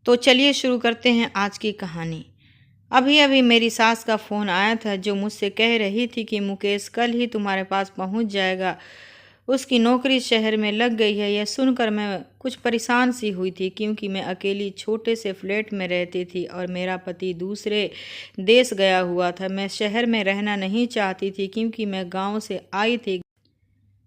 तो चलिए शुरू करते हैं आज की कहानी। अभी अभी मेरी सास का फ़ोन आया था जो मुझसे कह रही थी कि मुकेश कल ही तुम्हारे पास पहुंच जाएगा। उसकी नौकरी शहर में लग गई है। यह सुनकर मैं कुछ परेशान सी हुई थी क्योंकि मैं अकेली छोटे से फ्लैट में रहती थी और मेरा पति दूसरे देश गया हुआ था। मैं शहर में रहना नहीं चाहती थी क्योंकि मैं गांव से आई थी।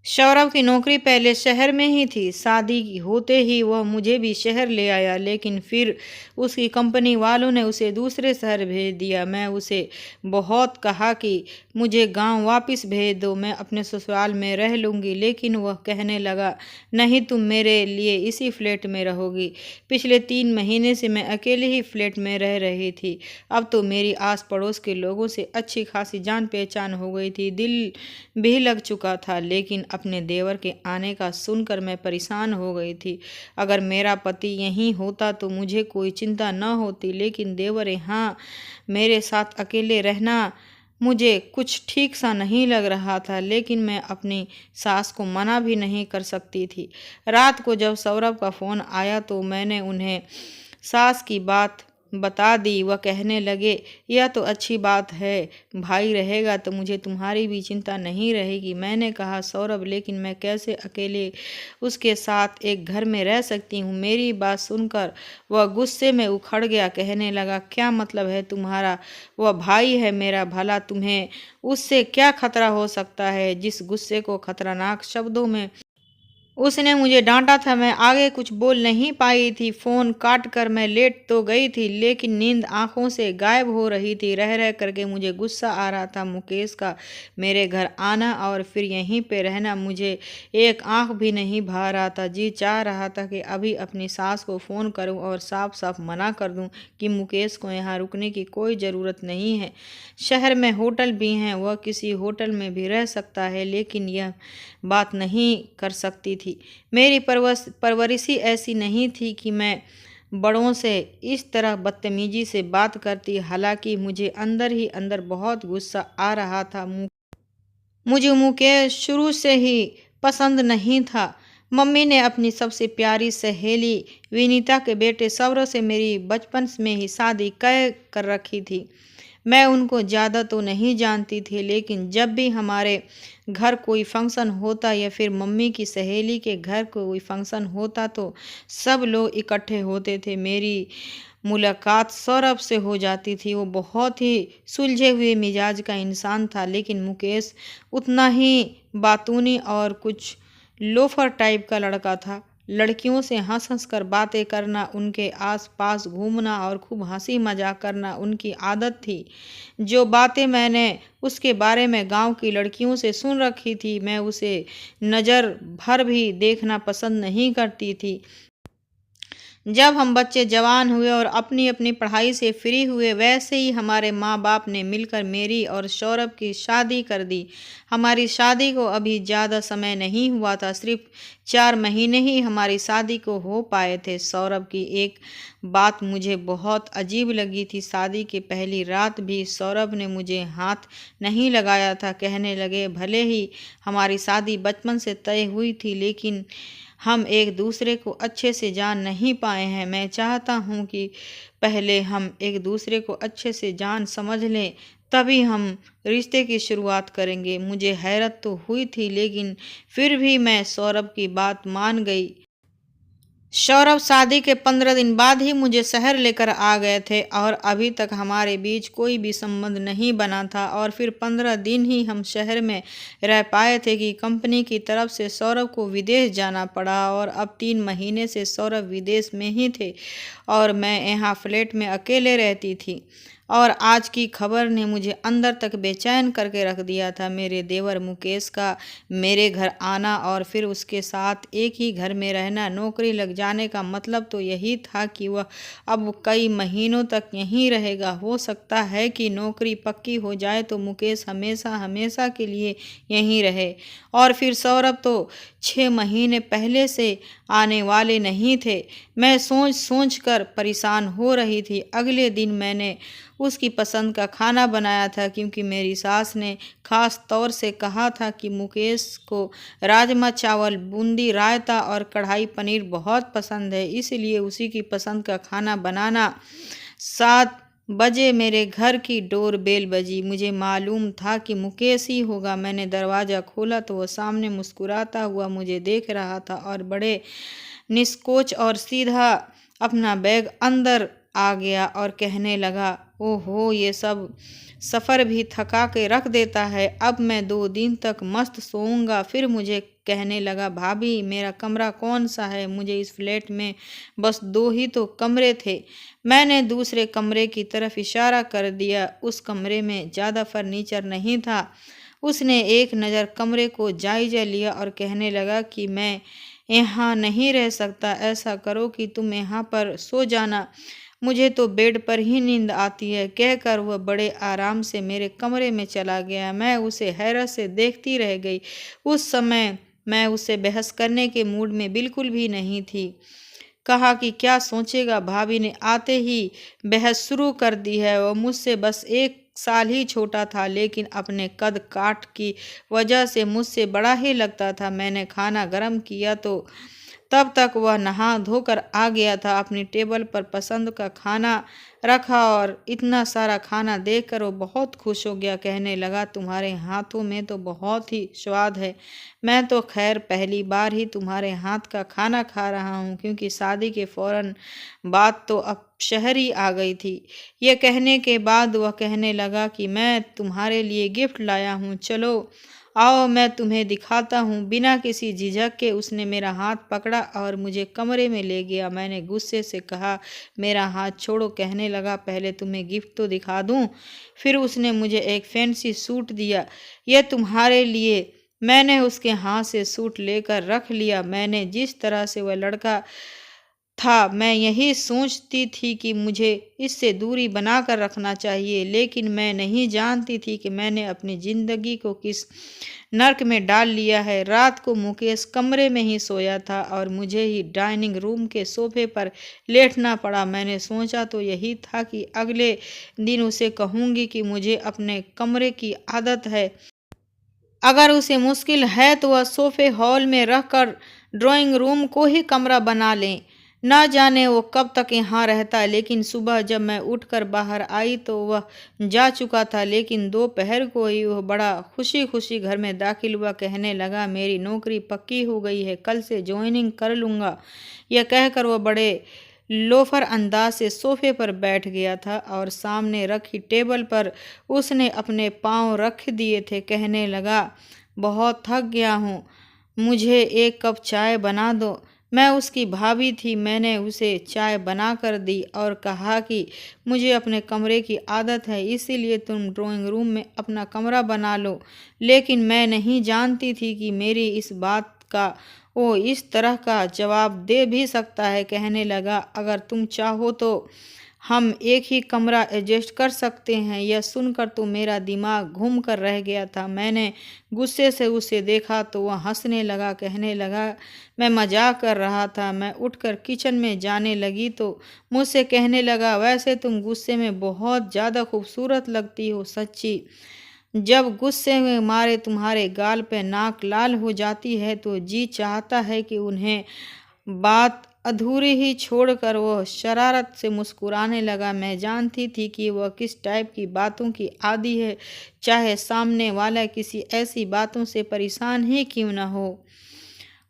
सौरभ की नौकरी पहले शहर में ही थी। शादी होते ही वह मुझे भी शहर ले आया, लेकिन फिर उसकी कंपनी वालों ने उसे दूसरे शहर भेज दिया। मैं उसे बहुत कहा कि मुझे गांव वापस भेज दो, मैं अपने ससुराल में रह लूँगी, लेकिन वह कहने लगा, नहीं, तुम मेरे लिए इसी फ्लैट में रहोगी। पिछले 3 महीने से मैं अकेले ही फ्लैट में रह रही थी। अब तो मेरी आस पड़ोस के लोगों से अच्छी खासी जान पहचान हो गई थी। दिल भी लग चुका था, लेकिन अपने देवर के आने का सुनकर मैं परेशान हो गई थी। अगर मेरा पति यहीं होता तो मुझे कोई चिंता न होती, लेकिन देवर यहाँ मेरे साथ अकेले रहना मुझे कुछ ठीक सा नहीं लग रहा था। लेकिन मैं अपनी सास को मना भी नहीं कर सकती थी। रात को जब सौरभ का फ़ोन आया तो मैंने उन्हें सास की बात बता दी। वह कहने लगे, यह तो अच्छी बात है, भाई रहेगा तो मुझे तुम्हारी भी चिंता नहीं रहेगी। मैंने कहा, सौरभ, लेकिन मैं कैसे अकेले उसके साथ एक घर में रह सकती हूँ। मेरी बात सुनकर वह गुस्से में उखड़ गया। कहने लगा, क्या मतलब है तुम्हारा? वह भाई है मेरा, भला तुम्हें उससे क्या खतरा हो सकता है? जिस गुस्से को खतरनाक शब्दों में उसने मुझे डांटा था, मैं आगे कुछ बोल नहीं पाई थी। फ़ोन काट कर मैं लेट तो गई थी, लेकिन नींद आंखों से गायब हो रही थी। रह रह करके मुझे गुस्सा आ रहा था। मुकेश का मेरे घर आना और फिर यहीं पे रहना मुझे एक आंख भी नहीं भा रहा था। जी चाह रहा था कि अभी अपनी सास को फ़ोन करूं और साफ साफ मना कर दूं कि मुकेश को यहाँ रुकने की कोई ज़रूरत नहीं है। शहर में होटल भी हैं, वह किसी होटल में भी रह सकता है, लेकिन यह बात नहीं कर सकती थी। मेरी परवरिश ही ऐसी नहीं थी कि मैं बड़ों से इस तरह बदतमीजी से बात करती। हालांकि मुझे अंदर ही अंदर बहुत गुस्सा आ रहा था। मुझे मुकेश शुरू से ही पसंद नहीं था। मम्मी ने अपनी सबसे प्यारी सहेली विनीता के बेटे सौरभ से मेरी बचपन में ही शादी कर रखी थी। मैं उनको ज़्यादा तो नहीं जानती थी, लेकिन जब भी हमारे घर कोई फंक्शन होता या फिर मम्मी की सहेली के घर कोई फंक्शन होता तो सब लोग इकट्ठे होते थे। मेरी मुलाकात सौरभ से हो जाती थी। वो बहुत ही सुलझे हुए मिजाज का इंसान था, लेकिन मुकेश उतना ही बातूनी और कुछ लोफर टाइप का लड़का था। लड़कियों से हंस हंस कर बातें करना, उनके आस पास घूमना और खूब हंसी मजाक करना उनकी आदत थी। जो बातें मैंने उसके बारे में गांव की लड़कियों से सुन रखी थी, मैं उसे नज़र भर भी देखना पसंद नहीं करती थी। जब हम बच्चे जवान हुए और अपनी अपनी पढ़ाई से फ्री हुए, वैसे ही हमारे माँ बाप ने मिलकर मेरी और सौरभ की शादी कर दी। हमारी शादी को अभी ज़्यादा समय नहीं हुआ था, सिर्फ 4 महीने ही हमारी शादी को हो पाए थे। सौरभ की एक बात मुझे बहुत अजीब लगी थी। शादी की पहली रात भी सौरभ ने मुझे हाथ नहीं लगाया था। कहने लगे, भले ही हमारी शादी बचपन से तय हुई थी, लेकिन हम एक दूसरे को अच्छे से जान नहीं पाए हैं। मैं चाहता हूँ कि पहले हम एक दूसरे को अच्छे से जान समझ लें, तभी हम रिश्ते की शुरुआत करेंगे। मुझे हैरत तो हुई थी, लेकिन फिर भी मैं सौरभ की बात मान गई। सौरभ शादी के 15 दिन बाद ही मुझे शहर लेकर आ गए थे और अभी तक हमारे बीच कोई भी संबंध नहीं बना था। और फिर 15 दिन ही हम शहर में रह पाए थे कि कंपनी की तरफ से सौरभ को विदेश जाना पड़ा और अब 3 महीने से सौरभ विदेश में ही थे और मैं यहाँ फ्लैट में अकेले रहती थी। और आज की खबर ने मुझे अंदर तक बेचैन करके रख दिया था। मेरे देवर मुकेश का मेरे घर आना और फिर उसके साथ एक ही घर में रहना, नौकरी लग जाने का मतलब तो यही था कि वह अब कई महीनों तक यहीं रहेगा। हो सकता है कि नौकरी पक्की हो जाए तो मुकेश हमेशा हमेशा के लिए यहीं रहे। और फिर सौरभ तो 6 महीने पहले से आने वाले नहीं थे। मैं सोच सोच कर परेशान हो रही थी। अगले दिन मैंने उसकी पसंद का खाना बनाया था, क्योंकि मेरी सास ने खास तौर से कहा था कि मुकेश को राजमा चावल, बूंदी रायता और कढ़ाई पनीर बहुत पसंद है, इसलिए उसी की पसंद का खाना बनाना। 7 बजे मेरे घर की डोर बेल बजी। मुझे मालूम था कि मुकेश ही होगा। मैंने दरवाज़ा खोला तो वह सामने मुस्कुराता हुआ मुझे देख रहा था और बड़े निष्कोच और सीधा अपना बैग अंदर आ गया और कहने लगा, ओहो, ये सब सफ़र भी थका के रख देता है। अब मैं 2 दिन तक मस्त सोऊंगा। फिर मुझे कहने लगा, भाभी, मेरा कमरा कौन सा है? मुझे इस फ्लैट में बस 2 ही तो कमरे थे। मैंने दूसरे कमरे की तरफ इशारा कर दिया। उस कमरे में ज़्यादा फर्नीचर नहीं था। उसने एक नज़र कमरे को जायजा लिया और कहने लगा कि मैं यहाँ नहीं रह सकता। ऐसा करो कि तुम यहाँ पर सो जाना, मुझे तो बेड पर ही नींद आती है। कहकर वह बड़े आराम से मेरे कमरे में चला गया। मैं उसे हैरत से देखती रह गई। उस समय मैं उससे बहस करने के मूड में बिल्कुल भी नहीं थी। कहा कि क्या सोचेगा, भाभी ने आते ही बहस शुरू कर दी है। वह मुझसे बस 1 साल ही छोटा था, लेकिन अपने कद काठ की वजह से मुझसे बड़ा ही लगता था। मैंने खाना गर्म किया तो तब तक वह नहा धोकर आ गया था। अपनी टेबल पर पसंद का खाना रखा और इतना सारा खाना देखकर वो बहुत खुश हो गया। कहने लगा, तुम्हारे हाथों में तो बहुत ही स्वाद है। मैं तो खैर पहली बार ही तुम्हारे हाथ का खाना खा रहा हूँ, क्योंकि शादी के फौरन बाद तो अब शहर ही आ गई थी। ये कहने के बाद वह कहने लगा कि मैं तुम्हारे लिए गिफ्ट लाया हूँ, चलो आओ मैं तुम्हें दिखाता हूँ। बिना किसी झिझक के उसने मेरा हाथ पकड़ा और मुझे कमरे में ले गया। मैंने गुस्से से कहा, मेरा हाथ छोड़ो। कहने लगा, पहले तुम्हें गिफ्ट तो दिखा दूँ। फिर उसने मुझे एक फैंसी सूट दिया, यह तुम्हारे लिए। मैंने उसके हाथ से सूट लेकर रख लिया। मैंने जिस तरह से वह लड़का था, मैं यही सोचती थी कि मुझे इससे दूरी बनाकर रखना चाहिए, लेकिन मैं नहीं जानती थी कि मैंने अपनी ज़िंदगी को किस नर्क में डाल लिया है। रात को मुकेश कमरे में ही सोया था और मुझे ही डाइनिंग रूम के सोफे पर लेटना पड़ा। मैंने सोचा तो यही था कि अगले दिन उसे कहूँगी कि मुझे अपने कमरे की आदत है। अगर उसे मुश्किल है तो वह सोफे हॉल में रखकर ड्राइंग रूम को ही कमरा बना लें। न जाने वो कब तक यहाँ रहता। लेकिन सुबह जब मैं उठकर बाहर आई तो वह जा चुका था। लेकिन दोपहर को ही वह बड़ा खुशी खुशी घर में दाखिल हुआ। कहने लगा, मेरी नौकरी पक्की हो गई है, कल से ज्वाइनिंग कर लूँगा। यह कहकर वह बड़े लोफर अंदाज से सोफे पर बैठ गया था और सामने रखी टेबल पर उसने अपने पाँव रख दिए थे। कहने लगा, बहुत थक गया हूँ, मुझे 1 कप चाय बना दो। मैं उसकी भाभी थी। मैंने उसे चाय बना कर दी और कहा कि मुझे अपने कमरे की आदत है, इसीलिए तुम ड्राइंग रूम में अपना कमरा बना लो। लेकिन मैं नहीं जानती थी कि मेरी इस बात का वो इस तरह का जवाब दे भी सकता है। कहने लगा, अगर तुम चाहो तो हम एक ही कमरा एडजस्ट कर सकते हैं। यह सुनकर तो मेरा दिमाग घूम कर रह गया था। मैंने गुस्से से उसे देखा तो वह हंसने लगा। कहने लगा, मैं मजाक कर रहा था। मैं उठकर किचन में जाने लगी तो मुझसे कहने लगा, वैसे तुम गुस्से में बहुत ज़्यादा खूबसूरत लगती हो, सच्ची। जब गुस्से में मारे तुम्हारे गाल पे नाक लाल हो जाती है तो जी चाहता है कि उन्हें बात अधूरी ही छोड़कर वह शरारत से मुस्कुराने लगा। मैं जानती थी कि वह किस टाइप की बातों की आदी है, चाहे सामने वाला किसी ऐसी बातों से परेशान ही क्यों न हो।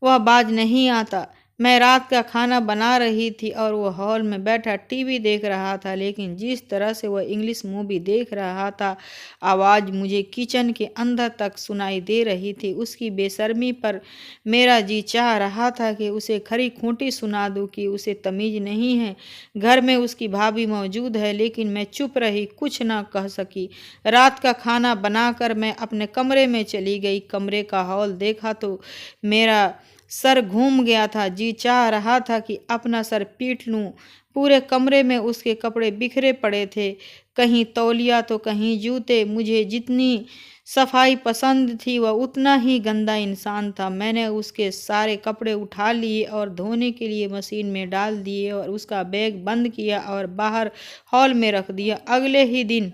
वह बाज नहीं आता। मैं रात का खाना बना रही थी और वह हॉल में बैठा टीवी देख रहा था। लेकिन जिस तरह से वह इंग्लिश मूवी देख रहा था, आवाज़ मुझे किचन के अंदर तक सुनाई दे रही थी। उसकी बेशर्मी पर मेरा जी चाह रहा था कि उसे खरी खोटी सुना दूं कि उसे तमीज़ नहीं है। घर में उसकी भाभी मौजूद है, लेकिन मैं चुप रही, कुछ न कह सकी। रात का खाना बनाकर मैं अपने कमरे में चली गई। कमरे का हॉल देखा तो मेरा सर घूम गया था। जी चाह रहा था कि अपना सर पीट लूं। पूरे कमरे में उसके कपड़े बिखरे पड़े थे, कहीं तौलिया तो कहीं जूते। मुझे जितनी सफाई पसंद थी वह उतना ही गंदा इंसान था। मैंने उसके सारे कपड़े उठा लिए और धोने के लिए मशीन में डाल दिए और उसका बैग बंद किया और बाहर हॉल में रख दिया। अगले ही दिन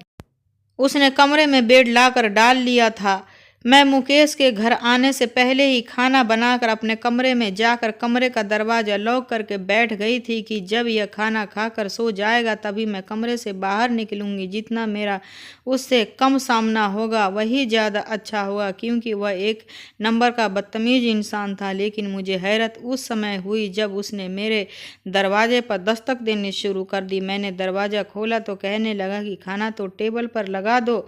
उसने कमरे में बेड लाकर डाल लिया था। मैं मुकेश के घर आने से पहले ही खाना बनाकर अपने कमरे में जाकर कमरे का दरवाज़ा लॉक करके बैठ गई थी कि जब यह खाना खाकर सो जाएगा तभी मैं कमरे से बाहर निकलूंगी। जितना मेरा उससे कम सामना होगा वही ज़्यादा अच्छा होगा, क्योंकि वह एक नंबर का बदतमीज इंसान था। लेकिन मुझे हैरत उस समय हुई जब उसने मेरे दरवाजे पर दस्तक देनी शुरू कर दी। मैंने दरवाज़ा खोला तो कहने लगा कि खाना तो टेबल पर लगा दो,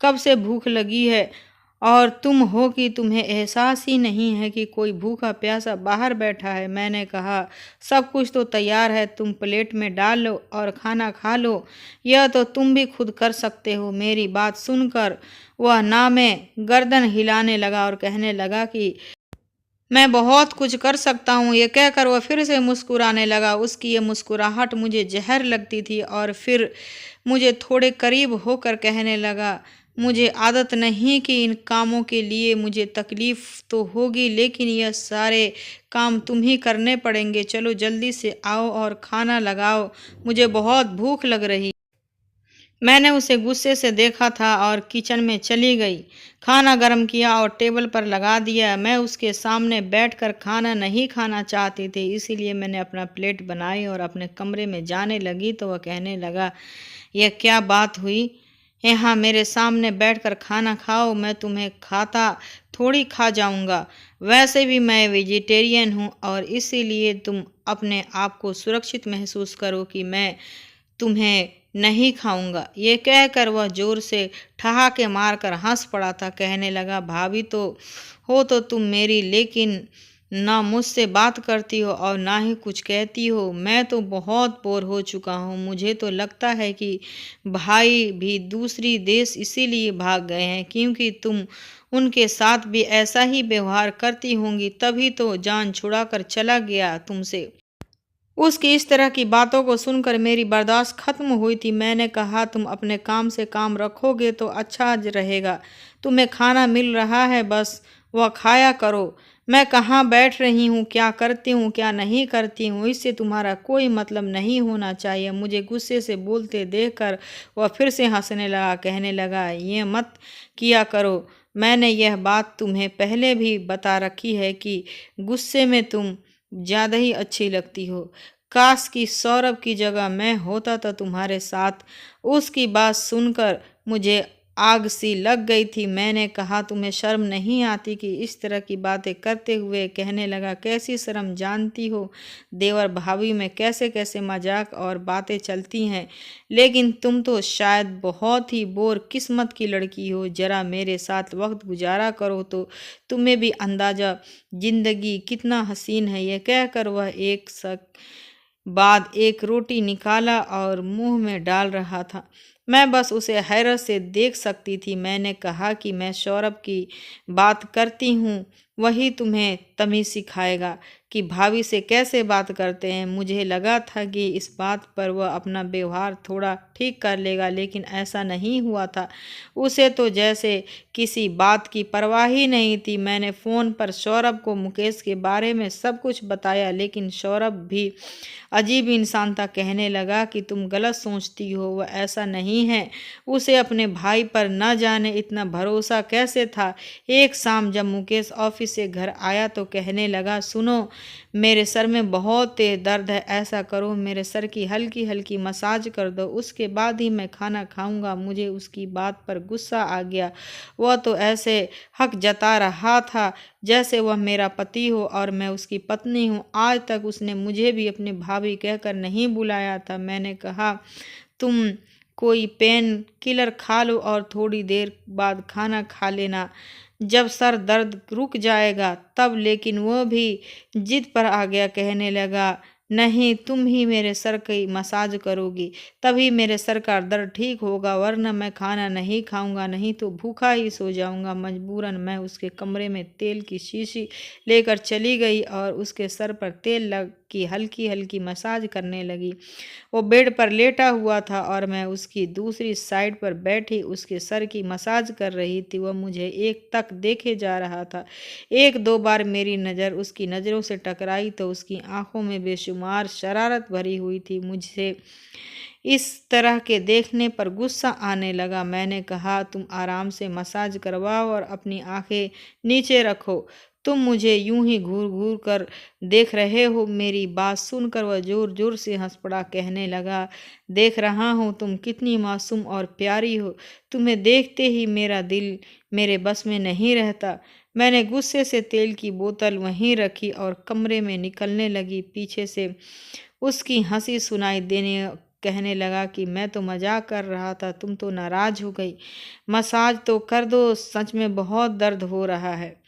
कब से भूख लगी है और तुम हो कि तुम्हें एहसास ही नहीं है कि कोई भूखा प्यासा बाहर बैठा है। मैंने कहा सब कुछ तो तैयार है, तुम प्लेट में डाल लो और खाना खा लो, यह तो तुम भी खुद कर सकते हो। मेरी बात सुनकर वह ना में गर्दन हिलाने लगा और कहने लगा कि मैं बहुत कुछ कर सकता हूँ। ये कहकर वह फिर से मुस्कुराने लगा। उसकी ये मुस्कुराहट मुझे जहर लगती थी। और फिर मुझे थोड़े करीब होकर कहने लगा, मुझे आदत नहीं कि इन कामों के लिए मुझे तकलीफ़ तो होगी, लेकिन यह सारे काम तुम ही करने पड़ेंगे। चलो जल्दी से आओ और खाना लगाओ, मुझे बहुत भूख लग रही। मैंने उसे गुस्से से देखा था और किचन में चली गई। खाना गर्म किया और टेबल पर लगा दिया। मैं उसके सामने बैठकर खाना नहीं खाना चाहती थी, इसीलिए मैंने अपना प्लेट बनाई और अपने कमरे में जाने लगी तो वह कहने लगा, यह क्या बात हुई? यहाँ मेरे सामने बैठकर खाना खाओ, मैं तुम्हें खाता थोड़ी खा जाऊँगा। वैसे भी मैं वेजिटेरियन हूँ और इसीलिए तुम अपने आप को सुरक्षित महसूस करो कि मैं तुम्हें नहीं खाऊंगा। ये कहकर वह जोर से ठहाके मारकर हंस पड़ा था। कहने लगा, भाभी तो हो तो तुम मेरी, लेकिन ना मुझसे बात करती हो और ना ही कुछ कहती हो। मैं तो बहुत बोर हो चुका हूँ। मुझे तो लगता है कि भाई भी दूसरी देश इसीलिए भाग गए हैं क्योंकि तुम उनके साथ भी ऐसा ही व्यवहार करती होंगी, तभी तो जान छुड़ा कर चला गया तुमसे। उसकी इस तरह की बातों को सुनकर मेरी बर्दाश्त खत्म हुई थी। मैंने कहा, तुम अपने काम से काम रखोगे तो अच्छा रहेगा। तुम्हें खाना मिल रहा है, बस वह खाया करो। मैं कहाँ बैठ रही हूँ, क्या करती हूँ, क्या नहीं करती हूँ, इससे तुम्हारा कोई मतलब नहीं होना चाहिए। मुझे गुस्से से बोलते देखकर वह फिर से हंसने लगा। कहने लगा, ये मत किया करो। मैंने यह बात तुम्हें पहले भी बता रखी है कि गुस्से में तुम ज़्यादा ही अच्छी लगती हो। काश कि सौरभ की जगह मैं होता तो तुम्हारे साथ। उसकी बात सुनकर मुझे आग सी लग गई थी। मैंने कहा, तुम्हें शर्म नहीं आती कि इस तरह की बातें करते हुए? कहने लगा, कैसी शर्म? जानती हो देवर भाभी में कैसे कैसे मजाक और बातें चलती हैं, लेकिन तुम तो शायद बहुत ही बोर किस्मत की लड़की हो। ज़रा मेरे साथ वक्त गुजारा करो तो तुम्हें भी अंदाज़ा जिंदगी कितना हसीन है। यह कहकर वह एक बाद एक रोटी निकाला और मुंह में डाल रहा था। मैं बस उसे हैरत से देख सकती थी। मैंने कहा कि मैं सौरभ की बात करती हूँ, वही तुम्हें तमीज़ सिखाएगा कि भाभी से कैसे बात करते हैं। मुझे लगा था कि इस बात पर वह अपना व्यवहार थोड़ा ठीक कर लेगा, लेकिन ऐसा नहीं हुआ था। उसे तो जैसे किसी बात की परवाह ही नहीं थी। मैंने फ़ोन पर सौरभ को मुकेश के बारे में सब कुछ बताया, लेकिन सौरभ भी अजीब इंसान था। कहने लगा कि तुम गलत सोचती हो, वह ऐसा नहीं है। उसे अपने भाई पर न जाने इतना भरोसा कैसे था। एक शाम जब मुकेश ऑफिस से घर आया तो कहने लगा, सुनो, मेरे सर में बहुत तेज दर्द है, ऐसा करो मेरे सर की हल्की हल्की मसाज कर दो, उसके बाद ही मैं खाना खाऊंगा। मुझे उसकी बात पर गुस्सा आ गया। वह तो ऐसे हक जता रहा था जैसे वह मेरा पति हो और मैं उसकी पत्नी हूँ। आज तक उसने मुझे भी अपनी भाभी कहकर नहीं बुलाया था। मैंने कहा, तुम कोई पेन किलर खा लो और थोड़ी देर बाद खाना खा लेना, जब सर दर्द रुक जाएगा तब। लेकिन वह भी जिद पर आ गया। कहने लगा, नहीं, तुम ही मेरे सर की मसाज करोगी, तभी मेरे सर का दर्द ठीक होगा, वरना मैं खाना नहीं खाऊंगा, नहीं तो भूखा ही सो जाऊंगा। मजबूरन मैं उसके कमरे में तेल की शीशी लेकर चली गई और उसके सर पर तेल लग की हल्की हल्की मसाज करने लगी। वो बेड पर लेटा हुआ था और मैं उसकी दूसरी साइड पर बैठी उसके सर की मसाज कर रही थी। वह मुझे एक तक देखे जा रहा था। एक दो बार मेरी नज़र उसकी नज़रों से टकराई तो उसकी आंखों में बेशुमार शरारत भरी हुई थी। मुझे इस तरह के देखने पर गुस्सा आने लगा। मैंने कहा, तुम आराम से मसाज करवाओ और अपनी आंखें नीचे रखो। तुम मुझे यूं ही घूर घूर कर देख रहे हो। मेरी बात सुनकर वह जोर जोर से हंस पड़ा, कहने लगा, देख रहा हूँ तुम कितनी मासूम और प्यारी हो। तुम्हें देखते ही मेरा दिल मेरे बस में नहीं रहता। मैंने गुस्से से तेल की बोतल वहीं रखी और कमरे में निकलने लगी। पीछे से उसकी हंसी सुनाई देने कहने लगा कि मैं तो मजाक कर रहा था, तुम तो नाराज हो गई। मसाज तो कर दो, सच में बहुत दर्द हो रहा है।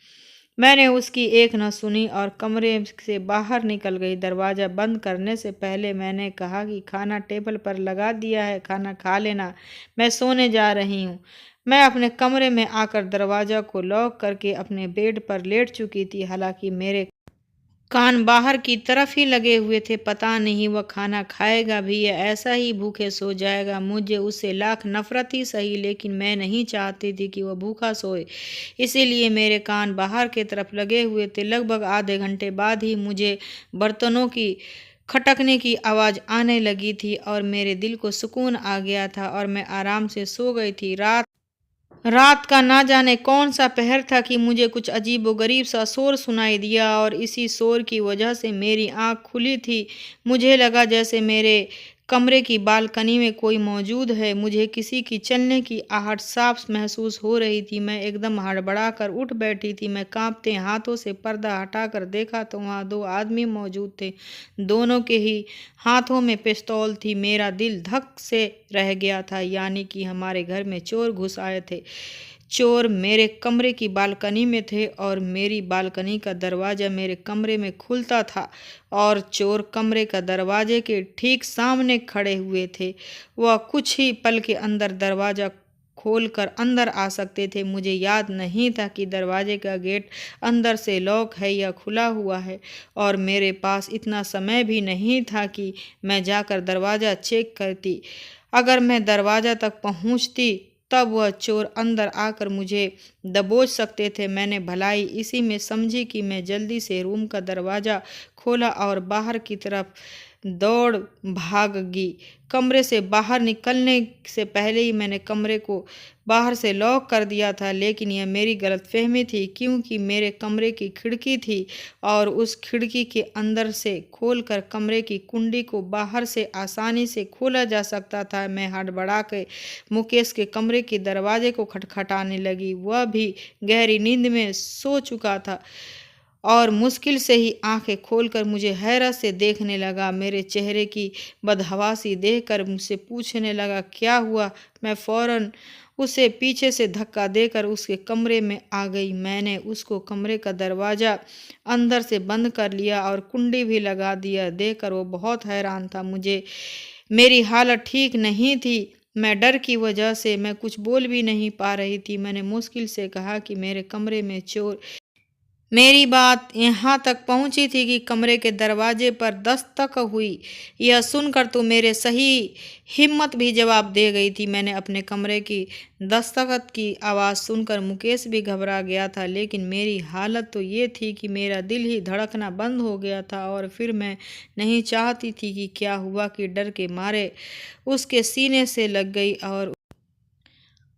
मैंने उसकी एक न सुनी और कमरे से बाहर निकल गई। दरवाज़ा बंद करने से पहले मैंने कहा कि खाना टेबल पर लगा दिया है, खाना खा लेना, मैं सोने जा रही हूँ। मैं अपने कमरे में आकर दरवाज़ा को लॉक करके अपने बेड पर लेट चुकी थी। हालांकि मेरे कान बाहर की तरफ ही लगे हुए थे। पता नहीं वह खाना खाएगा भी या ऐसा ही भूखे सो जाएगा। मुझे उससे लाख नफरत ही सही, लेकिन मैं नहीं चाहती थी कि वह भूखा सोए, इसीलिए मेरे कान बाहर की तरफ लगे हुए थे। लगभग आधे घंटे बाद ही मुझे बर्तनों की खटकने की आवाज़ आने लगी थी और मेरे दिल को सुकून आ गया था और मैं आराम से सो गई थी। रात का ना जाने कौन सा पहर था कि मुझे कुछ अजीबोगरीब सा शोर सुनाई दिया और इसी शोर की वजह से मेरी आंख खुली थी। मुझे लगा जैसे मेरे कमरे की बालकनी में कोई मौजूद है। मुझे किसी की चलने की आहट साफ महसूस हो रही थी। मैं एकदम हड़बड़ा कर उठ बैठी थी। मैं कांपते हाथों से पर्दा हटाकर देखा तो वहाँ दो आदमी मौजूद थे। दोनों के ही हाथों में पिस्तौल थी। मेरा दिल धक से रह गया था, यानी कि हमारे घर में चोर घुस आए थे। चोर मेरे कमरे की बालकनी में थे और मेरी बालकनी का दरवाज़ा मेरे कमरे में खुलता था और चोर कमरे का दरवाजे के ठीक सामने खड़े हुए थे। वह कुछ ही पल के अंदर दरवाज़ा खोलकर अंदर आ सकते थे। मुझे याद नहीं था कि दरवाजे का गेट अंदर से लॉक है या खुला हुआ है और मेरे पास इतना समय भी नहीं था कि मैं जाकर दरवाज़ा चेक करती। अगर मैं दरवाज़ा तक पहुंचती तब वह चोर अंदर आकर मुझे दबोच सकते थे। मैंने भलाई इसी में समझी कि मैं जल्दी से रूम का दरवाज़ा खोला और बाहर की तरफ दौड़ भागी। कमरे से बाहर निकलने से पहले ही मैंने कमरे को बाहर से लॉक कर दिया था, लेकिन यह मेरी गलतफहमी थी क्योंकि मेरे कमरे की खिड़की थी और उस खिड़की के अंदर से खोलकर कमरे की कुंडी को बाहर से आसानी से खोला जा सकता था। मैं हड़बड़ा के मुकेश के कमरे के दरवाजे को खटखटाने लगी। वह भी गहरी नींद में सो चुका था और मुश्किल से ही आंखें खोलकर मुझे हैरत से देखने लगा। मेरे चेहरे की बदहवासी देखकर मुझसे पूछने लगा, क्या हुआ? मैं फौरन उसे पीछे से धक्का देकर उसके कमरे में आ गई। मैंने उसको कमरे का दरवाज़ा अंदर से बंद कर लिया और कुंडी भी लगा दिया। देखकर वो बहुत हैरान था। मुझे मेरी हालत ठीक नहीं थी। मैं डर की वजह से मैं कुछ बोल भी नहीं पा रही थी। मैंने मुश्किल से कहा कि मेरे कमरे में चोर। मेरी बात यहाँ तक पहुँची थी कि कमरे के दरवाजे पर दस्तक हुई। यह सुनकर तो मेरे सही हिम्मत भी जवाब दे गई थी। मैंने अपने कमरे की दस्तखत की आवाज़ सुनकर मुकेश भी घबरा गया था, लेकिन मेरी हालत तो ये थी कि मेरा दिल ही धड़कना बंद हो गया था और फिर मैं नहीं चाहती थी कि क्या हुआ कि डर के मारे उसके सीने से लग गई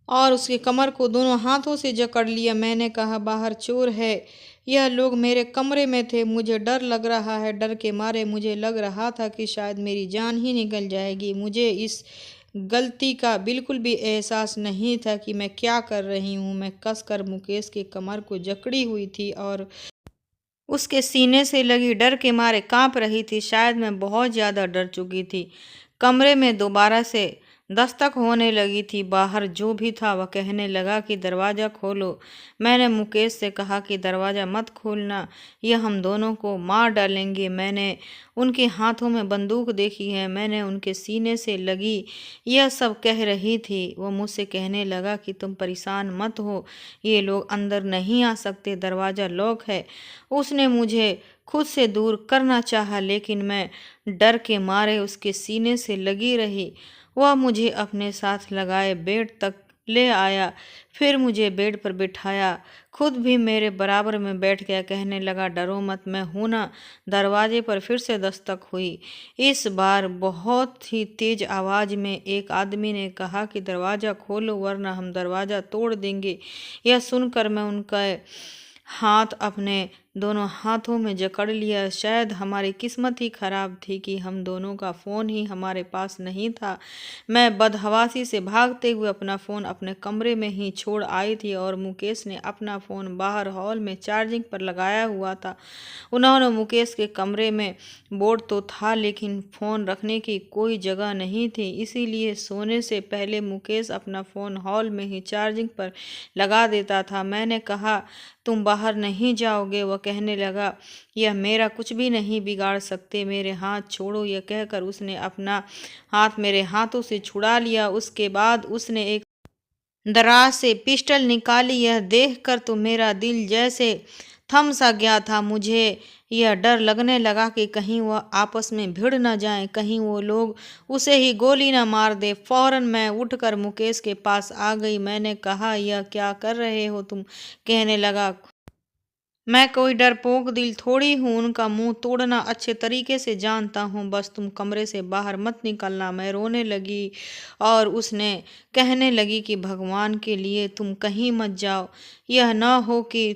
और उसके कमर को दोनों हाथों से जकड़ लिया। मैंने कहा, बाहर चोर है, यह लोग मेरे कमरे में थे, मुझे डर लग रहा है। डर के मारे मुझे लग रहा था कि शायद मेरी जान ही निकल जाएगी। मुझे इस गलती का बिल्कुल भी एहसास नहीं था कि मैं क्या कर रही हूँ। मैं कसकर मुकेश के कमर को जकड़ी हुई थी और उसके सीने से लगी डर के मारे कांप रही थी। शायद मैं बहुत ज़्यादा डर चुकी थी। कमरे में दोबारा से दस्तक होने लगी थी। बाहर जो भी था वह कहने लगा कि दरवाज़ा खोलो। मैंने मुकेश से कहा कि दरवाज़ा मत खोलना, यह हम दोनों को मार डालेंगे। मैंने उनके हाथों में बंदूक देखी है, मैंने उनके सीने से लगी। यह सब कह रही थी। वो मुझसे कहने लगा कि तुम परेशान मत हो, ये लोग अंदर नहीं आ सकते, दरवाज़ा लॉक है। उसने मुझे खुद से दूर करना चाहा, लेकिन मैं डर के मारे उसके सीने से लगी रही। वह मुझे अपने साथ लगाए बेड तक ले आया, फिर मुझे बेड पर बिठाया, खुद भी मेरे बराबर में बैठ गया। कहने लगा, डरो मत, मैं हूं ना। दरवाजे पर फिर से दस्तक हुई। इस बार बहुत ही तेज आवाज़ में एक आदमी ने कहा कि दरवाज़ा खोलो वरना हम दरवाज़ा तोड़ देंगे। यह सुनकर मैं उनका हाथ अपने दोनों हाथों में जकड़ लिया। शायद हमारी किस्मत ही खराब थी कि हम दोनों का फ़ोन ही हमारे पास नहीं था। मैं बदहवासी से भागते हुए अपना फ़ोन अपने कमरे में ही छोड़ आई थी और मुकेश ने अपना फ़ोन बाहर हॉल में चार्जिंग पर लगाया हुआ था। उन्होंने मुकेश के कमरे में बोर्ड तो था, लेकिन फ़ोन रखने की कोई जगह नहीं थी। इसीलिए सोने से पहले मुकेश अपना फ़ोन हॉल में ही चार्जिंग पर लगा देता था। मैंने कहा, तुम बाहर नहीं जाओगे? वह कहने लगा, यह मेरा कुछ भी नहीं बिगाड़ सकते, मेरे हाथ छोड़ो। यह कहकर उसने अपना हाथ मेरे हाथों से छुड़ा लिया। उसके बाद उसने एक दराज से पिस्टल निकाली। यह देखकर तो मेरा दिल जैसे थम सा गया था। मुझे यह डर लगने लगा कि कहीं वह आपस में भिड़ न जाएं, कहीं वो लोग उसे ही गोली न मार दे। फौरन मैं उठकर मुकेश के पास आ गई। मैंने कहा, यह क्या कर रहे हो तुम? कहने लगा, मैं कोई डरपोक दिल थोड़ी हूँ, उनका मुंह तोड़ना अच्छे तरीके से जानता हूँ, बस तुम कमरे से बाहर मत निकलना। मैं रोने लगी और उसने कहने लगी कि भगवान के लिए तुम कहीं मत जाओ, यह ना हो कि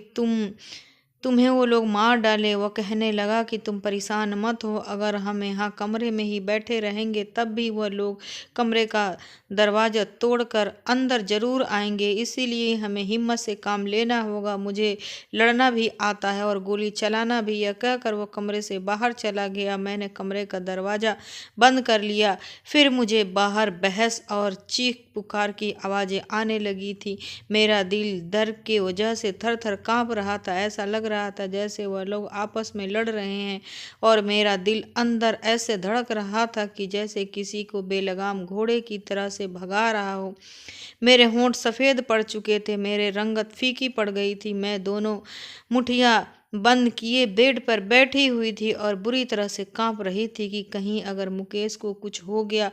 तुम्हें वो लोग मार डाले। वह कहने लगा कि तुम परेशान मत हो, अगर हम यहाँ कमरे में ही बैठे रहेंगे तब भी वह लोग कमरे का दरवाज़ा तोड़कर अंदर ज़रूर आएंगे, इसीलिए हमें हिम्मत से काम लेना होगा। मुझे लड़ना भी आता है और गोली चलाना भी। यह कहकर वो कमरे से बाहर चला गया। मैंने कमरे का दरवाज़ा बंद कर लिया। फिर मुझे बाहर बहस और चीख पुकार की आवाज़ें आने लगी थी। मेरा दिल डर के वजह से थर थर काँप रहा था। ऐसा लग रहा था जैसे वह लोग आपस में लड़ रहे हैं और मेरा दिल अंदर ऐसे धड़क रहा था कि जैसे किसी को बेलगाम घोड़े की तरह से भगा रहा हो। मेरे होंठ सफ़ेद पड़ चुके थे, मेरे रंगत फीकी पड़ गई थी। मैं दोनों मुठियाँ बंद किए बेड पर बैठी हुई थी और बुरी तरह से कांप रही थी कि कहीं अगर मुकेश को कुछ हो गया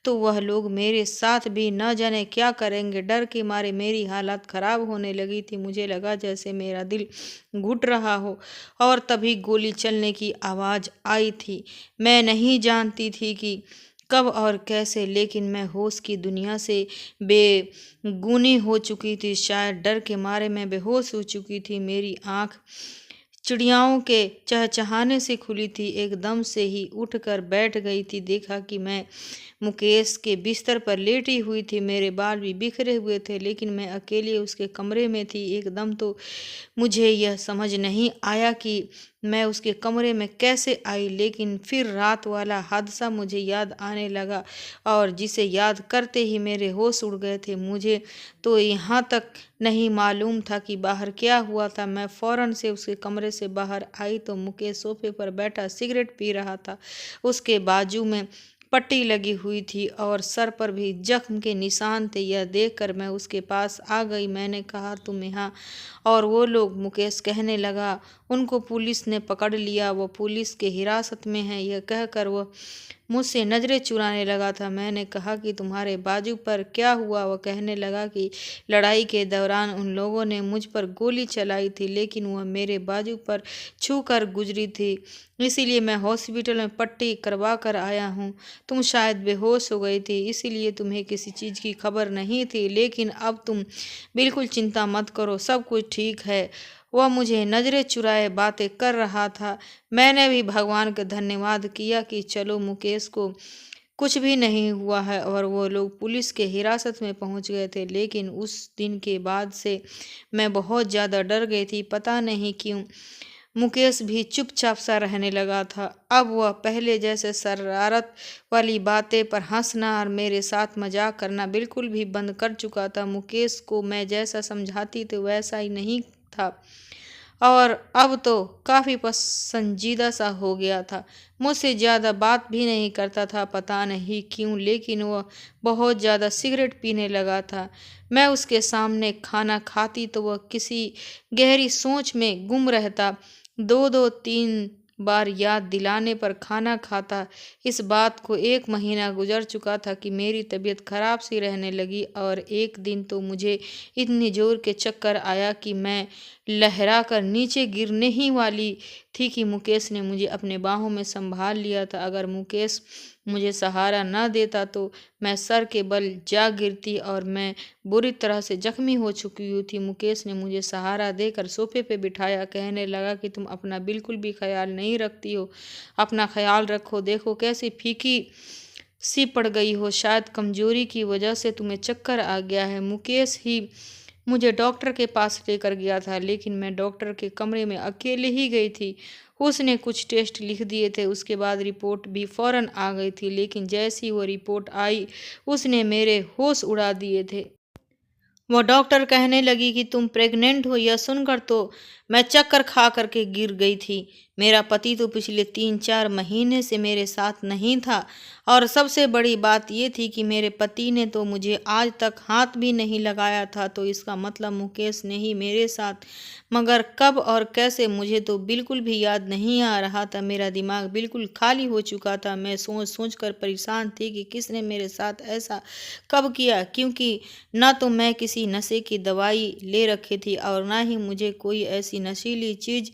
तो वह लोग मेरे साथ भी न जाने क्या करेंगे। डर के मारे मेरी हालत खराब होने लगी थी। मुझे लगा जैसे मेरा दिल घुट रहा हो और तभी गोली चलने की आवाज़ आई थी। मैं नहीं जानती थी कि कब और कैसे, लेकिन मैं होश की दुनिया से बेगुनी हो चुकी थी। शायद डर के मारे मैं बेहोश हो चुकी थी। मेरी आंख चिड़ियाओं के चहचहाने से खुली थी। एकदम से ही उठकर बैठ गई थी। देखा कि मैं मुकेश के बिस्तर पर लेटी हुई थी। मेरे बाल भी बिखरे हुए थे, लेकिन मैं अकेली उसके कमरे में थी। एकदम तो मुझे यह समझ नहीं आया कि मैं उसके कमरे में कैसे आई, लेकिन फिर रात वाला हादसा मुझे याद आने लगा और जिसे याद करते ही मेरे होश उड़ गए थे। मुझे तो यहाँ तक नहीं मालूम था कि बाहर क्या हुआ था। मैं फौरन से उसके कमरे से बाहर आई तो मुकेश सोफे पर बैठा सिगरेट पी रहा था। उसके बाजू में पट्टी लगी हुई थी और सर पर भी जख्म के निशान थे। यह देखकर मैं उसके पास आ गई। मैंने कहा, तुम यहाँ और वो लोग? मुकेश कहने लगा, उनको पुलिस ने पकड़ लिया, वो पुलिस के हिरासत में है। यह कहकर वह मुझसे नज़रें चुराने लगा था। मैंने कहा कि तुम्हारे बाजू पर क्या हुआ? वह कहने लगा कि लड़ाई के दौरान उन लोगों ने मुझ पर गोली चलाई थी, लेकिन वह मेरे बाजू पर छू कर गुजरी थी, इसीलिए मैं हॉस्पिटल में पट्टी करवा कर आया हूँ। तुम शायद बेहोश हो गई थी, इसीलिए तुम्हें किसी चीज़ की खबर नहीं थी, लेकिन अब तुम बिल्कुल चिंता मत करो, सब कुछ ठीक है। वह मुझे नज़रें चुराए बातें कर रहा था। मैंने भी भगवान का धन्यवाद किया कि चलो मुकेश को कुछ भी नहीं हुआ है और वो लोग पुलिस के हिरासत में पहुंच गए थे। लेकिन उस दिन के बाद से मैं बहुत ज़्यादा डर गई थी। पता नहीं क्यों मुकेश भी चुपचाप सा रहने लगा था। अब वह पहले जैसे शरारत वाली बातें पर हंसना और मेरे साथ मजाक करना बिल्कुल भी बंद कर चुका था। मुकेश को मैं जैसा समझाती थी वैसा ही नहीं था और अब तो काफ़ी संजीदा सा हो गया था। मुझसे ज़्यादा बात भी नहीं करता था, पता नहीं क्यों, लेकिन वह बहुत ज़्यादा सिगरेट पीने लगा था। मैं उसके सामने खाना खाती तो वह किसी गहरी सोच में गुम रहता। दो दो तीन बार याद दिलाने पर खाना खाता। इस बात को 1 महीना गुजर चुका था कि मेरी तबीयत खराब सी रहने लगी और एक दिन तो मुझे इतनी जोर के चक्कर आया कि मैं लहरा कर नीचे गिरने ही वाली थी कि मुकेश ने मुझे अपने बाहों में संभाल लिया था। अगर मुकेश मुझे सहारा न देता तो मैं सर के बल जा गिरती और मैं बुरी तरह से जख्मी हो चुकी हुई थी। मुकेश ने मुझे सहारा देकर सोफे पे बिठाया, कहने लगा कि तुम अपना बिल्कुल भी ख्याल नहीं रखती हो, अपना ख्याल रखो, देखो कैसी फीकी सी पड़ गई हो, शायद कमजोरी की वजह से तुम्हें चक्कर आ गया है। मुकेश ही मुझे डॉक्टर के पास लेकर गया था, लेकिन मैं डॉक्टर के कमरे में अकेले ही गई थी। उसने कुछ टेस्ट लिख दिए थे, उसके बाद रिपोर्ट भी फौरन आ गई थी, लेकिन जैसी वो रिपोर्ट आई उसने मेरे होश उड़ा दिए थे। वो डॉक्टर कहने लगी कि तुम प्रेग्नेंट हो। यह सुनकर तो मैं चक्कर खा करके गिर गई थी। मेरा पति तो पिछले 3-4 महीने से मेरे साथ नहीं था और सबसे बड़ी बात ये थी कि मेरे पति ने तो मुझे आज तक हाथ भी नहीं लगाया था। तो इसका मतलब मुकेश ने ही मेरे साथ, मगर कब और कैसे मुझे तो बिल्कुल भी याद नहीं आ रहा था। मेरा दिमाग बिल्कुल खाली हो चुका था। मैं सोच सोच कर परेशान थी कि किसने मेरे साथ ऐसा कब किया, क्योंकि ना तो मैं किसी नशे की दवाई ले रखी थी और ना ही मुझे कोई ऐसी नशीली चीज़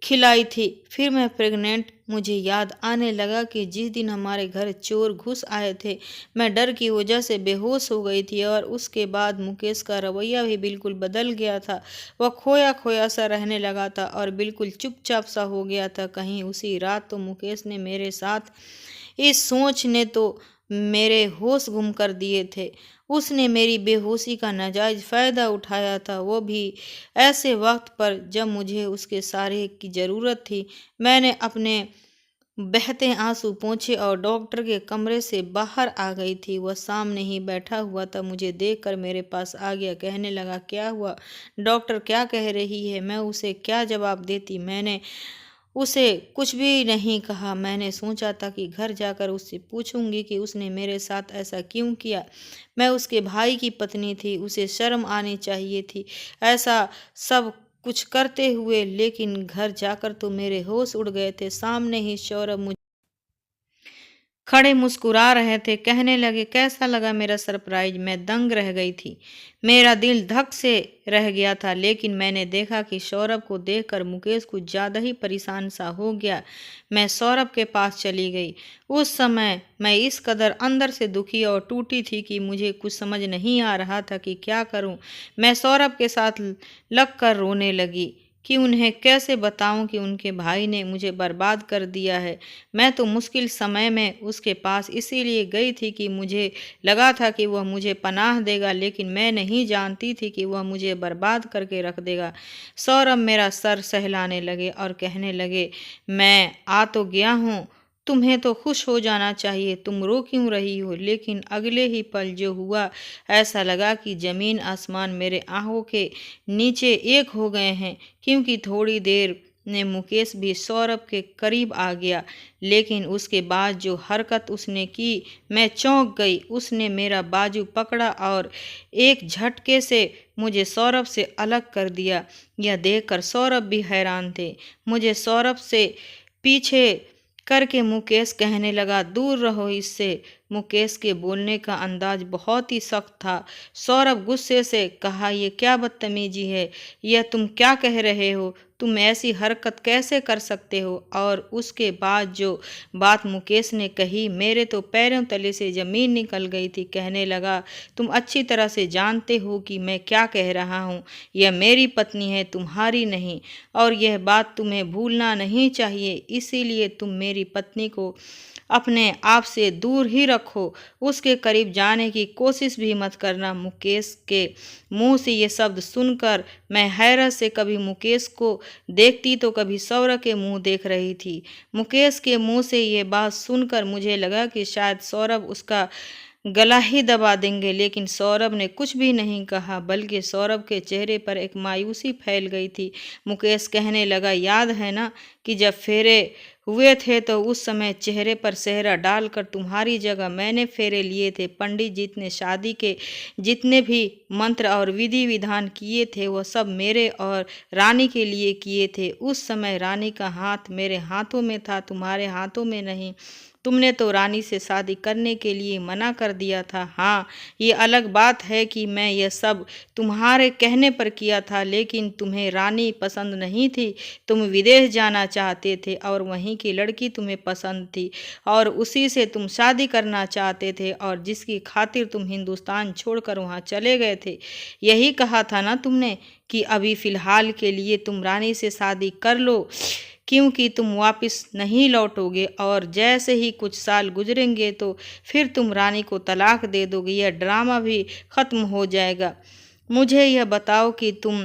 खिलाई थी। फिर मैं प्रेग्नेंट, मुझे याद आने लगा कि जिस दिन हमारे घर चोर घुस आए थे मैं डर की वजह से बेहोश हो गई थी और उसके बाद मुकेश का रवैया भी बिल्कुल बदल गया था। वह खोया खोया सा रहने लगा था और बिल्कुल चुपचाप सा हो गया था। कहीं उसी रात तो मुकेश ने मेरे साथ, इस सोच ने तो मेरे होश गुम कर दिए थे। उसने मेरी बेहोशी का नाजायज फ़ायदा उठाया था, वो भी ऐसे वक्त पर जब मुझे उसके सहारे की ज़रूरत थी। मैंने अपने बहते आंसू पोंछे और डॉक्टर के कमरे से बाहर आ गई थी। वह सामने ही बैठा हुआ था, मुझे देखकर मेरे पास आ गया, कहने लगा क्या हुआ डॉक्टर, क्या कह रही है। मैं उसे क्या जवाब देती, मैंने उसे कुछ भी नहीं कहा। मैंने सोचा था कि घर जाकर उससे पूछूंगी कि उसने मेरे साथ ऐसा क्यों किया। मैं उसके भाई की पत्नी थी, उसे शर्म आनी चाहिए थी ऐसा सब कुछ करते हुए, लेकिन घर जाकर तो मेरे होश उड़ गए थे। सामने ही सौरभ मुझे खड़े मुस्कुरा रहे थे, कहने लगे कैसा लगा मेरा सरप्राइज। मैं दंग रह गई थी, मेरा दिल धक से रह गया था। लेकिन मैंने देखा कि सौरभ को देखकर मुकेश कुछ ज़्यादा ही परेशान सा हो गया। मैं सौरभ के पास चली गई। उस समय मैं इस कदर अंदर से दुखी और टूटी थी कि मुझे कुछ समझ नहीं आ रहा था कि क्या करूं। मैं सौरभ के साथ लग कर रोने लगी कि उन्हें कैसे बताऊं कि उनके भाई ने मुझे बर्बाद कर दिया है। मैं तो मुश्किल समय में उसके पास इसीलिए गई थी कि मुझे लगा था कि वह मुझे पनाह देगा, लेकिन मैं नहीं जानती थी कि वह मुझे बर्बाद करके रख देगा। सौरभ मेरा सर सहलाने लगे और कहने लगे मैं आ तो गया हूँ, तुम्हें तो खुश हो जाना चाहिए, तुम रो क्यों रही हो। लेकिन अगले ही पल जो हुआ, ऐसा लगा कि ज़मीन आसमान मेरे आंखों के नीचे एक हो गए हैं, क्योंकि थोड़ी देर ने मुकेश भी सौरभ के करीब आ गया, लेकिन उसके बाद जो हरकत उसने की मैं चौंक गई। उसने मेरा बाजू पकड़ा और एक झटके से मुझे सौरभ से अलग कर दिया। यह देखकर सौरभ भी हैरान थे। मुझे सौरभ से पीछे करके मुकेश कहने लगा दूर रहो इससे। मुकेश के बोलने का अंदाज बहुत ही सख्त था। सौरभ गुस्से से कहा ये क्या बदतमीजी है, यह तुम क्या कह रहे हो, तुम ऐसी हरकत कैसे कर सकते हो। और उसके बाद जो बात मुकेश ने कही मेरे तो पैरों तले से ज़मीन निकल गई थी। कहने लगा तुम अच्छी तरह से जानते हो कि मैं क्या कह रहा हूँ, यह मेरी पत्नी है तुम्हारी नहीं, और यह बात तुम्हें भूलना नहीं चाहिए। इसीलिए तुम मेरी पत्नी को अपने आप से दूर ही रखो, उसके करीब जाने की कोशिश भी मत करना। मुकेश के मुंह से ये शब्द सुनकर मैं हैरत से कभी मुकेश को देखती तो कभी सौरभ के मुंह देख रही थी। मुकेश के मुंह से ये बात सुनकर मुझे लगा कि शायद सौरभ उसका गला ही दबा देंगे, लेकिन सौरभ ने कुछ भी नहीं कहा, बल्कि सौरभ के चेहरे पर एक मायूसी फैल गई थी। मुकेश कहने लगा, याद है ना कि जब फेरे हुए थे तो उस समय चेहरे पर सेहरा डालकर तुम्हारी जगह मैंने फेरे लिए थे। पंडित जी ने शादी के जितने भी मंत्र और विधि विधान किए थे वो सब मेरे और रानी के लिए किए थे। उस समय रानी का हाथ मेरे हाथों में था, तुम्हारे हाथों में नहीं। तुमने तो रानी से शादी करने के लिए मना कर दिया था। हाँ, ये अलग बात है कि मैं यह सब तुम्हारे कहने पर किया था, लेकिन तुम्हें रानी पसंद नहीं थी। तुम विदेश जाना चाहते थे और वहीं की लड़की तुम्हें पसंद थी और उसी से तुम शादी करना चाहते थे, और जिसकी खातिर तुम हिंदुस्तान छोड़कर वहाँ चले गए थे। यही कहा था ना तुमने कि अभी फ़िलहाल के लिए तुम रानी से शादी कर लो, क्योंकि तुम वापस नहीं लौटोगे और जैसे ही कुछ साल गुजरेंगे तो फिर तुम रानी को तलाक दे दोगे। यह ड्रामा भी ख़त्म हो जाएगा। मुझे यह बताओ कि तुम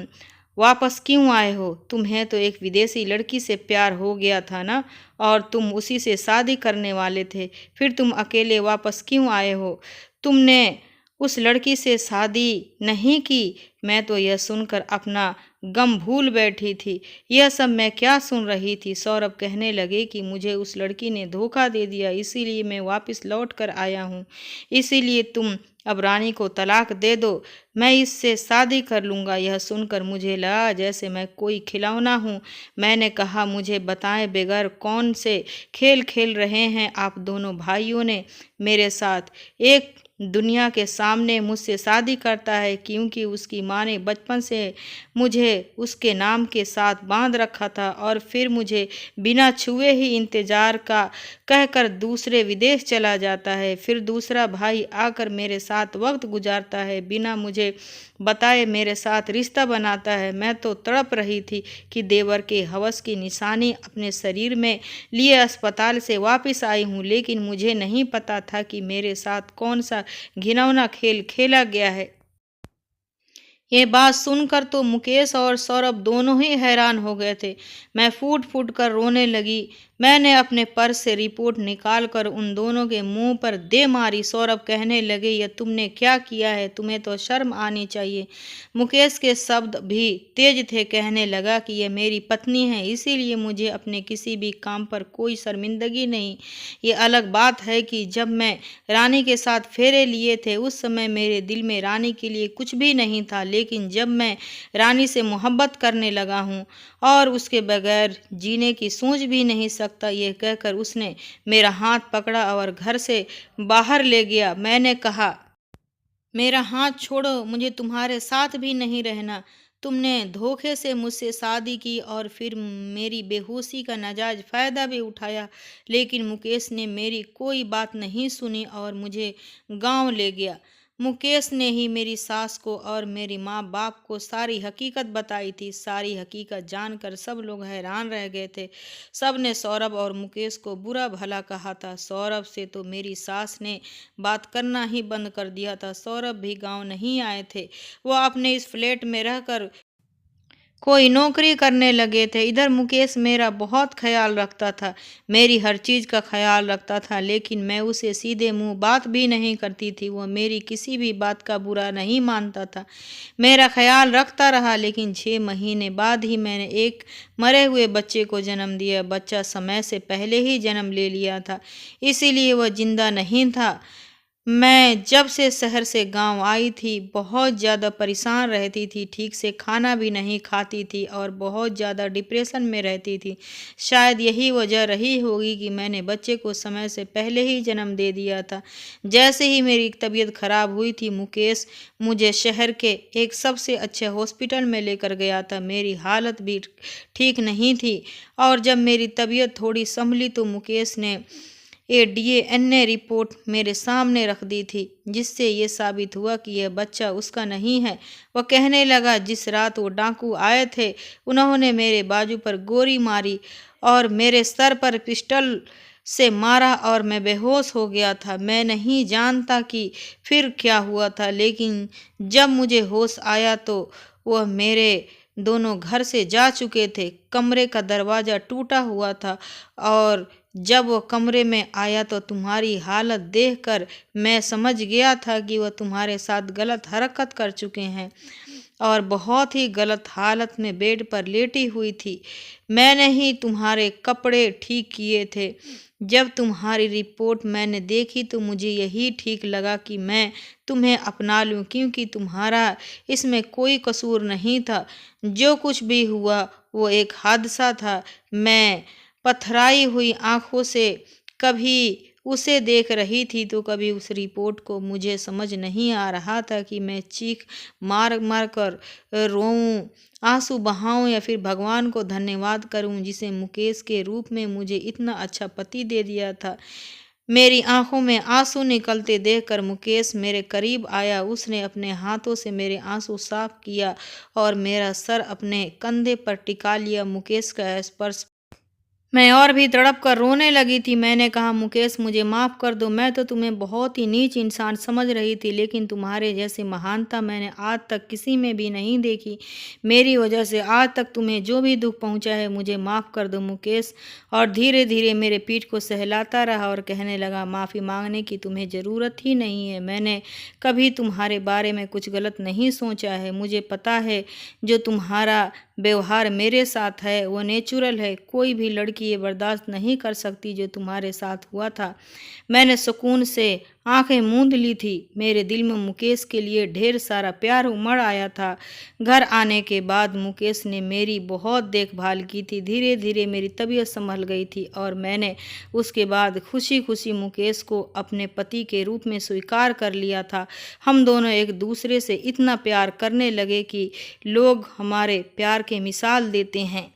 वापस क्यों आए हो? तुम्हें तो एक विदेशी लड़की से प्यार हो गया था ना, और तुम उसी से शादी करने वाले थे। फिर तुम अकेले वापस क्यों आए हो? तुमने उस लड़की से शादी नहीं की। मैं तो यह सुनकर अपना गम भूल बैठी थी। यह सब मैं क्या सुन रही थी? सौरभ कहने लगे कि मुझे उस लड़की ने धोखा दे दिया, इसीलिए मैं वापस लौट कर आया हूँ। इसीलिए तुम अब रानी को तलाक दे दो, मैं इससे शादी कर लूँगा। यह सुनकर मुझे लगा जैसे मैं कोई खिलौना हूँ। मैंने कहा, मुझे बताएं बगैर कौन से खेल खेल रहे हैं आप दोनों भाइयों ने मेरे साथ? एक दुनिया के सामने मुझसे शादी करता है क्योंकि उसकी माँ ने बचपन से मुझे उसके नाम के साथ बांध रखा था, और फिर मुझे बिना छुए ही इंतजार का कहकर दूसरे विदेश चला जाता है। फिर दूसरा भाई आकर मेरे साथ वक्त गुजारता है, बिना मुझे बताए मेरे साथ रिश्ता बनाता है। मैं तो तड़प रही थी कि देवर के हवस की निशानी अपने शरीर में लिए अस्पताल से वापस आई हूँ, लेकिन मुझे नहीं पता था कि मेरे साथ कौन सा घिनौना खेल खेला गया है। ये बात सुनकर तो मुकेश और सौरभ दोनों ही हैरान हो गए थे। मैं फूट फूट कर रोने लगी। मैंने अपने पर्स से रिपोर्ट निकालकर उन दोनों के मुंह पर दे मारी। सौरभ कहने लगे, यह तुमने क्या किया है? तुम्हें तो शर्म आनी चाहिए। मुकेश के शब्द भी तेज थे। कहने लगा कि यह मेरी पत्नी है, इसीलिए मुझे अपने किसी भी काम पर कोई शर्मिंदगी नहीं। ये अलग बात है कि जब मैं रानी के साथ फेरे लिए थे उस समय मेरे दिल में रानी के लिए कुछ भी नहीं था, लेकिन जब मैं रानी से मोहब्बत करने लगा हूँ और उसके बगैर जीने की सोच भी नहीं सकता, यह कहकर उसने मेरा हाथ पकड़ा और घर से बाहर ले गया। मैंने कहा, मेरा हाथ छोड़ो, मुझे तुम्हारे साथ भी नहीं रहना। तुमने धोखे से मुझसे शादी की और फिर मेरी बेहोशी का नाजायज फ़ायदा भी उठाया, लेकिन मुकेश ने मेरी कोई बात नहीं सुनी और मुझे गांव ले गया। मुकेश ने ही मेरी सास को और मेरी माँ बाप को सारी हकीकत बताई थी। सारी हकीकत जानकर सब लोग हैरान रह गए थे। सब ने सौरभ और मुकेश को बुरा भला कहा था। सौरभ से तो मेरी सास ने बात करना ही बंद कर दिया था। सौरभ भी गांव नहीं आए थे, वो अपने इस फ्लैट में रहकर कोई नौकरी करने लगे थे। इधर मुकेश मेरा बहुत ख्याल रखता था, मेरी हर चीज़ का ख्याल रखता था, लेकिन मैं उसे सीधे मुंह बात भी नहीं करती थी। वो मेरी किसी भी बात का बुरा नहीं मानता था, मेरा ख्याल रखता रहा। लेकिन 6 महीने बाद ही मैंने एक मरे हुए बच्चे को जन्म दिया। बच्चा समय से पहले ही जन्म ले लिया था, इसीलिए वह जिंदा नहीं था। मैं जब से शहर से गांव आई थी बहुत ज़्यादा परेशान रहती थी, ठीक से खाना भी नहीं खाती थी और बहुत ज़्यादा डिप्रेशन में रहती थी। शायद यही वजह रही होगी कि मैंने बच्चे को समय से पहले ही जन्म दे दिया था। जैसे ही मेरी तबीयत खराब हुई थी, मुकेश मुझे शहर के एक सबसे अच्छे हॉस्पिटल में लेकर गया था। मेरी हालत भी ठीक नहीं थी, और जब मेरी तबीयत थोड़ी संभली तो मुकेश ने DNA रिपोर्ट मेरे सामने रख दी थी, जिससे ये साबित हुआ कि यह बच्चा उसका नहीं है। वह कहने लगा, जिस रात वो डाकू आए थे उन्होंने मेरे बाजू पर गोली मारी और मेरे सर पर पिस्टल से मारा और मैं बेहोश हो गया था। मैं नहीं जानता कि फिर क्या हुआ था, लेकिन जब मुझे होश आया तो वह मेरे दोनों घर से जा चुके थे। कमरे का दरवाज़ा टूटा हुआ था और जब वो कमरे में आया तो तुम्हारी हालत देखकर मैं समझ गया था कि वह तुम्हारे साथ गलत हरकत कर चुके हैं और बहुत ही गलत हालत में बेड पर लेटी हुई थी। मैंने ही तुम्हारे कपड़े ठीक किए थे। जब तुम्हारी रिपोर्ट मैंने देखी तो मुझे यही ठीक लगा कि मैं तुम्हें अपना लूं, क्योंकि तुम्हारा इसमें कोई कसूर नहीं था। जो कुछ भी हुआ वो एक हादसा था। मैं पथराई हुई आंखों से कभी उसे देख रही थी तो कभी उस रिपोर्ट को। मुझे समझ नहीं आ रहा था कि मैं चीख मार मार कर रोऊं, आंसू बहाऊं या फिर भगवान को धन्यवाद करूं जिसे मुकेश के रूप में मुझे इतना अच्छा पति दे दिया था। मेरी आंखों में आंसू निकलते देखकर मुकेश मेरे करीब आया। उसने अपने हाथों से मेरे आंसू साफ किया और मेरा सर अपने कंधे पर टिका लिया। मुकेश का स्पर्श मैं और भी तड़प कर रोने लगी थी। मैंने कहा, मुकेश मुझे माफ़ कर दो। मैं तो तुम्हें बहुत ही नीच इंसान समझ रही थी, लेकिन तुम्हारे जैसी महानता मैंने आज तक किसी में भी नहीं देखी। मेरी वजह से आज तक तुम्हें जो भी दुख पहुंचा है मुझे माफ़ कर दो मुकेश। और धीरे धीरे मेरे पीठ को सहलाता रहा और कहने लगा, माफ़ी मांगने की तुम्हें ज़रूरत ही नहीं है। मैंने कभी तुम्हारे बारे में कुछ गलत नहीं सोचा है। मुझे पता है जो तुम्हारा व्यवहार मेरे साथ है वो नेचुरल है। कोई भी लड़की ये बर्दाश्त नहीं कर सकती जो तुम्हारे साथ हुआ था। मैंने सुकून से आंखें मूंद ली थी। मेरे दिल में मुकेश के लिए ढेर सारा प्यार उमड़ आया था। घर आने के बाद मुकेश ने मेरी बहुत देखभाल की थी। धीरे धीरे मेरी तबीयत संभल गई थी और मैंने उसके बाद खुशी खुशी मुकेश को अपने पति के रूप में स्वीकार कर लिया था। हम दोनों एक दूसरे से इतना प्यार करने लगे कि लोग हमारे प्यार की मिसाल देते हैं।